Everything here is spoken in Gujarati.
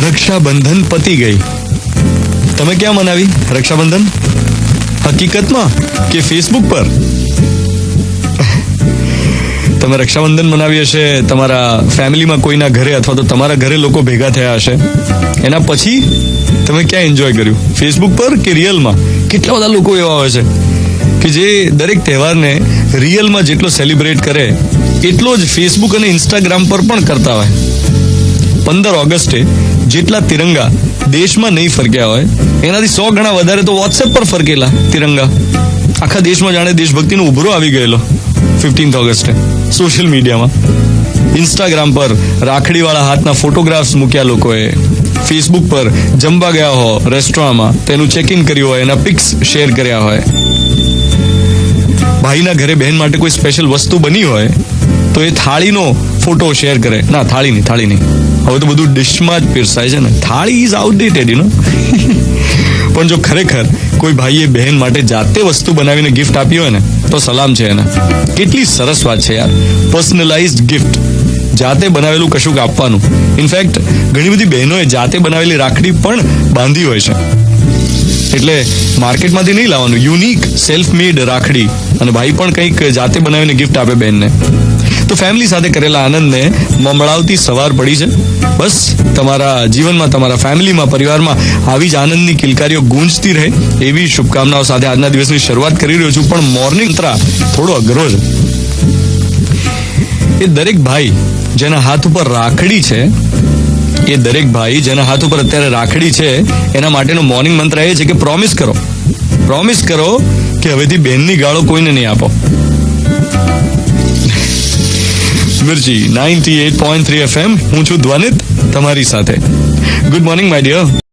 રક્ષાબંધન પતી ગઈ. તમે ક્યાં મનાવી રક્ષાબંધન? હકીકતમાં કે ફેસબુક પર? તમે રક્ષાબંધન મનાવી હશે તમારા ફેમિલીમાં કોઈના ઘરે, અથવા તો તમારા ઘરે લોકો ભેગા થયા હશે. એના પછી તમે ક્યાં એન્જોય કર્યું? ફેસબુક પર કે રિયલમાં? કેટલા બધા લોકો એવા હોય છે કે જે દરેક તહેવારને રિયલમાં જેટલો સેલિબ્રેટ કરે એટલો જ ફેસબુક અને ઇન્સ્ટાગ્રામ પર પણ કરતા હોય. 15 ઓગસ્ટે જેટલા તિરંગા દેશમાં નહીં ફરક્યા હોય એનાથી 100 ગણા વધારે તો વોટ્સએપ પર ફરકેલા તિરંગા. આખા દેશમાં જાણે દેશભક્તિનો ઉભરો આવી ગયેલો 15 ઓગસ્ટે સોશિયલ મીડિયામાં. ઇન્સ્ટાગ્રામ પર રાખડીવાળા હાથના ફોટોગ્રાફ્સ મૂક્યા લોકોએ. ફેસબુક પર જમવા ગયા હો રેસ્ટોરન્ટમાં, તેનું ચેક ઇન કર્યું હોય, એના પિક્સ શેર કર્યા હોય. ભાઈના ઘરે બહેન માટે કોઈ સ્પેશિયલ વસ્તુ બની હોય તો એ થાળીનો ફોટો શેર કરે. ના, થાળી નહીં. હવે તો બધું ડિશમાં જ પીરસાય છે ને. થાળી ઇઝ આઉટડેટેડ, યુ નો. પણ જો ખરેખર કોઈ ભાઈએ બહેન માટે જાતે વસ્તુ બનાવીને ગિફ્ટ આપી હોય ને તો સલામ છે એને. કેટલી સરસ વાત છે યાર, પર્સનલાઇઝડ ગિફ્ટ, જાતે બનાવેલું કશુંક આપવાનું. ઇનફેક્ટ ઘણી બધી બહેનોએ જાતે બનાવેલી રાખડી પણ બાંધી હોય છે. એટલે માર્કેટમાંથી નહીં લાવવાનું, યુનિક સેલ્ફ મેડ રાખડી. અને ભાઈ પણ કંઈક જાતે બનાવીને ગિફ્ટ આપે બહેનને. તો ફેમિલી સાથે કરેલા આનંદને મમળાવતી સવાર પડી છે. બસ તમારા જીવનમાં, તમારા ફેમિલીમાં, પરિવારમાં આવી જ આનંદની કિલકારીઓ ગૂંજતી રહે એવી શુભકામનાઓ સાથે આજના દિવસની શરૂઆત કરી રહ્યો છું. પણ મોર્નિંગ મંત્ર થોડો અઘરો છે. એ દરેક ભાઈ જેના હાથ ઉપર રાખડી છે, અત્યારે રાખડી છે, એના માટેનો મોર્નિંગ મંત્ર એ છે કે પ્રોમિસ કરો કે હવેથી બહેનની ગાળો કોઈને નહીં આપો. મિર્ચી 98.3 FM, હું છું ધ્વનિત તમારી સાથે. Good morning my dear.